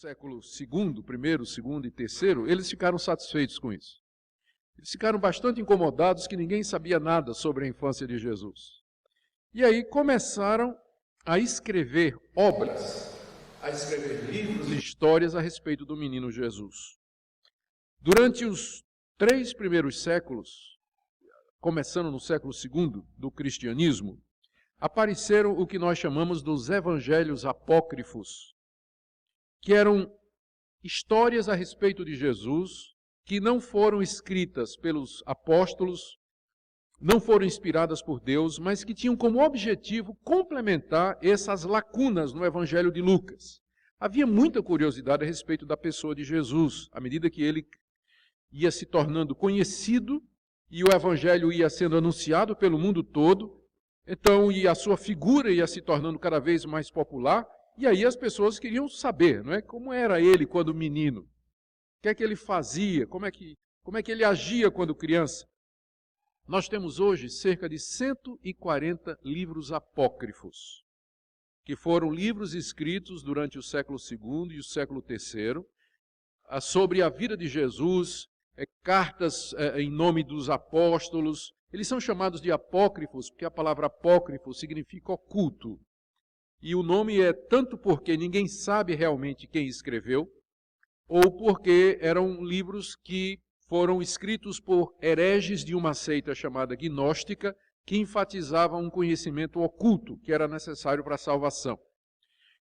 século II, primeiro, segundo e terceiro, eles ficaram satisfeitos com isso. Eles ficaram bastante incomodados que ninguém sabia nada sobre a infância de Jesus. E aí começaram a escrever obras, a escrever livros e histórias a respeito do menino Jesus. Durante os 3 primeiros séculos, começando no século II do cristianismo, apareceram o que nós chamamos dos evangelhos apócrifos, que eram histórias a respeito de Jesus que não foram escritas pelos apóstolos, não foram inspiradas por Deus, mas que tinham como objetivo complementar essas lacunas no Evangelho de Lucas. Havia muita curiosidade a respeito da pessoa de Jesus, à medida que ele ia se tornando conhecido e o Evangelho ia sendo anunciado pelo mundo todo, então e a sua figura ia se tornando cada vez mais popular, e aí as pessoas queriam saber, não é, como era ele quando menino, o que é que ele fazia, como é que ele agia quando criança. Nós temos hoje cerca de 140 livros apócrifos, que foram livros escritos durante o século II e o século III, sobre a vida de Jesus, cartas em nome dos apóstolos. Eles são chamados de apócrifos, porque a palavra apócrifo significa oculto. E o nome é tanto porque ninguém sabe realmente quem escreveu, ou porque eram livros que foram escritos por hereges de uma seita chamada gnóstica, que enfatizavam um conhecimento oculto que era necessário para a salvação.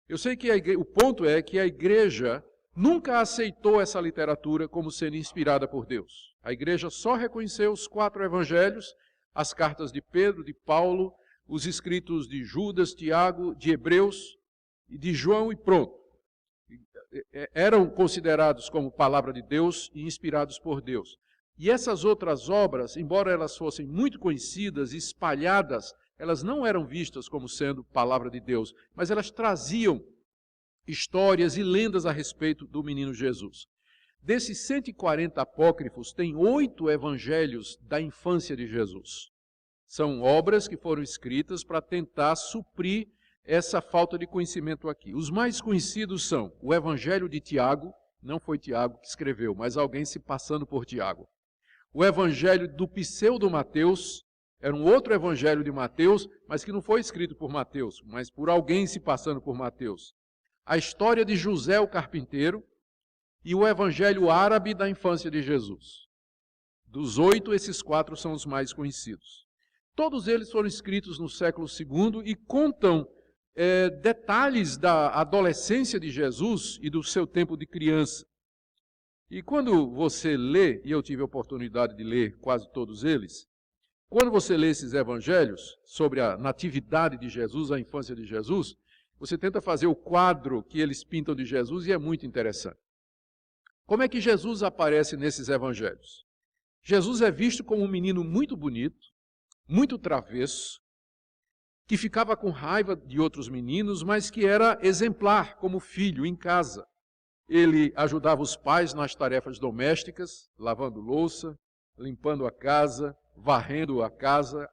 Eu sei que o ponto é que a igreja nunca aceitou essa literatura como sendo inspirada por Deus. A igreja só reconheceu os 4 evangelhos, as cartas de Pedro, de Paulo, os escritos de Judas, Tiago, de Hebreus e de João e pronto. Eram considerados como palavra de Deus e inspirados por Deus. E essas outras obras, embora elas fossem muito conhecidas e espalhadas, elas não eram vistas como sendo palavra de Deus, mas elas traziam histórias e lendas a respeito do menino Jesus. Desses 140 apócrifos, tem 8 evangelhos da infância de Jesus. São obras que foram escritas para tentar suprir essa falta de conhecimento aqui. Os mais conhecidos são o Evangelho de Tiago, não foi Tiago que escreveu, mas alguém se passando por Tiago. O Evangelho do Pseudo-Mateus, era um outro Evangelho de Mateus, mas que não foi escrito por Mateus, mas por alguém se passando por Mateus. A história de José o carpinteiro e o Evangelho árabe da infância de Jesus. Dos 8, esses 4 são os mais conhecidos. Todos eles foram escritos no século II e contam detalhes da adolescência de Jesus e do seu tempo de criança. E quando você lê, e eu tive a oportunidade de ler quase todos eles, quando você lê esses evangelhos sobre a natividade de Jesus, a infância de Jesus, você tenta fazer o quadro que eles pintam de Jesus e é muito interessante. Como é que Jesus aparece nesses evangelhos? Jesus é visto como um menino muito bonito, muito travesso, que ficava com raiva de outros meninos, mas que era exemplar como filho em casa. Ele ajudava os pais nas tarefas domésticas, lavando louça, limpando a casa, varrendo a casa.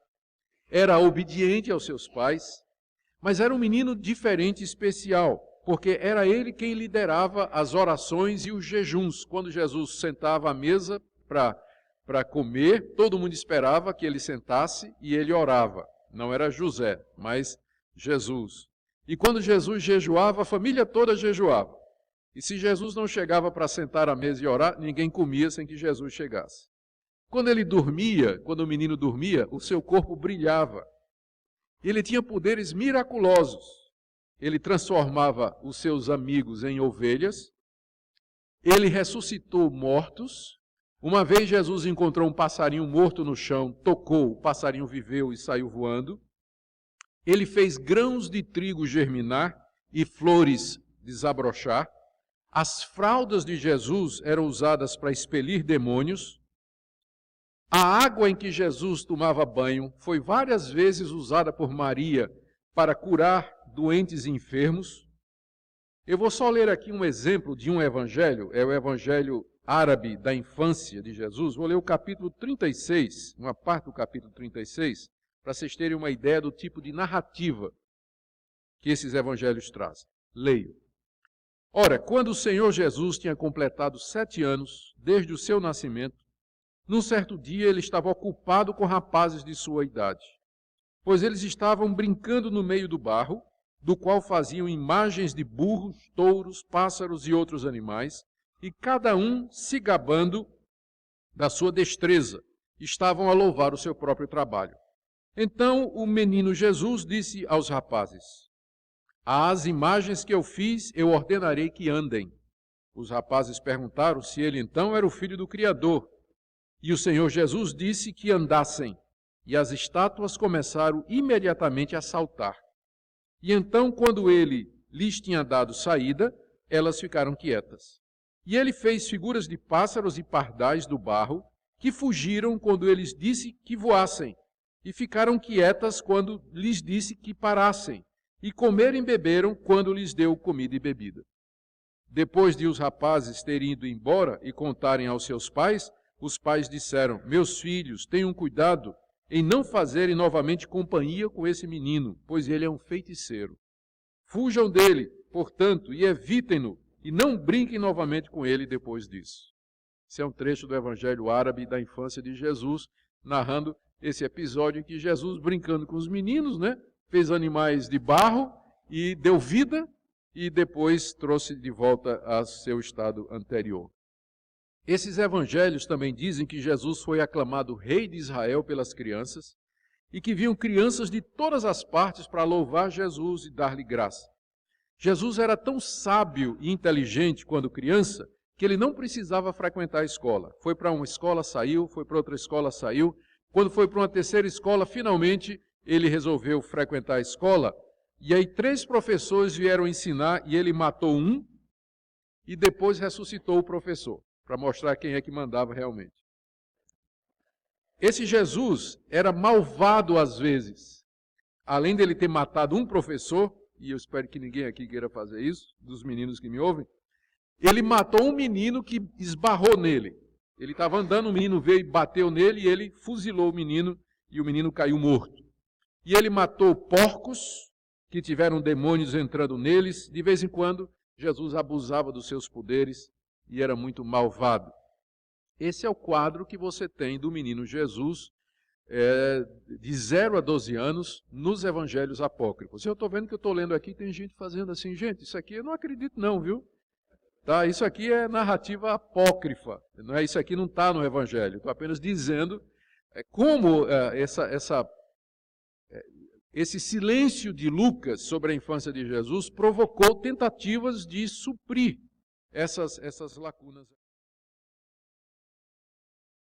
Era obediente aos seus pais, mas era um menino diferente e especial, porque era ele quem liderava as orações e os jejuns. Quando Jesus sentava à mesa para comer, todo mundo esperava que ele sentasse e ele orava. Não era José, mas Jesus. E quando Jesus jejuava, a família toda jejuava. E se Jesus não chegava para sentar à mesa e orar, ninguém comia sem que Jesus chegasse. Quando ele dormia, quando o menino dormia, o seu corpo brilhava. Ele tinha poderes miraculosos. Ele transformava os seus amigos em ovelhas. Ele ressuscitou mortos. Uma vez Jesus encontrou um passarinho morto no chão, tocou, o passarinho viveu e saiu voando. Ele fez grãos de trigo germinar e flores desabrochar. As fraldas de Jesus eram usadas para expelir demônios. A água em que Jesus tomava banho foi várias vezes usada por Maria para curar doentes e enfermos. Eu vou só ler aqui um exemplo de um evangelho, é o evangelho árabe da infância de Jesus. Vou ler o capítulo 36, uma parte do capítulo 36, para vocês terem uma ideia do tipo de narrativa que esses evangelhos trazem. Leio. Ora, quando o Senhor Jesus tinha completado 7 anos, desde o seu nascimento, num certo dia ele estava ocupado com rapazes de sua idade, pois eles estavam brincando no meio do barro, do qual faziam imagens de burros, touros, pássaros e outros animais, e cada um se gabando da sua destreza, estavam a louvar o seu próprio trabalho. Então o menino Jesus disse aos rapazes: às imagens que eu fiz, eu ordenarei que andem. Os rapazes perguntaram se ele então era o filho do Criador. E o Senhor Jesus disse que andassem. E as estátuas começaram imediatamente a saltar. E então, quando ele lhes tinha dado saída, elas ficaram quietas. E ele fez figuras de pássaros e pardais do barro, que fugiram quando eles disse que voassem, e ficaram quietas quando lhes disse que parassem, e comeram e beberam quando lhes deu comida e bebida. Depois de os rapazes terem ido embora e contarem aos seus pais, os pais disseram: meus filhos, tenham cuidado em não fazerem novamente companhia com esse menino, pois ele é um feiticeiro. Fujam dele, portanto, e evitem-no, e não brinquem novamente com ele depois disso. Esse é um trecho do Evangelho árabe da infância de Jesus, narrando esse episódio em que Jesus, brincando com os meninos, fez animais de barro e deu vida, e depois trouxe de volta ao seu estado anterior. Esses evangelhos também dizem que Jesus foi aclamado rei de Israel pelas crianças e que vinham crianças de todas as partes para louvar Jesus e dar-lhe graça. Jesus era tão sábio e inteligente quando criança que ele não precisava frequentar a escola. Foi para uma escola, saiu, foi para outra escola, saiu. Quando foi para uma terceira escola, finalmente ele resolveu frequentar a escola. E aí 3 professores vieram ensinar e ele matou um e depois ressuscitou o professor, para mostrar quem é que mandava realmente. Esse Jesus era malvado às vezes. Além dele ter matado um professor, e eu espero que ninguém aqui queira fazer isso, dos meninos que me ouvem, ele matou um menino que esbarrou nele. Ele estava andando, o menino veio e bateu nele, e ele fuzilou o menino, e o menino caiu morto. E ele matou porcos, que tiveram demônios entrando neles. De vez em quando, Jesus abusava dos seus poderes e era muito malvado. Esse é o quadro que você tem do menino Jesus, de 0 a 12 anos, nos evangelhos apócrifos. Eu estou vendo que eu estou lendo aqui, tem gente fazendo assim, gente, isso aqui eu não acredito não, viu? Tá, isso aqui é narrativa apócrifa, não é? Isso aqui não está no evangelho. Estou apenas dizendo como esse silêncio de Lucas sobre a infância de Jesus provocou tentativas de suprir essas lacunas.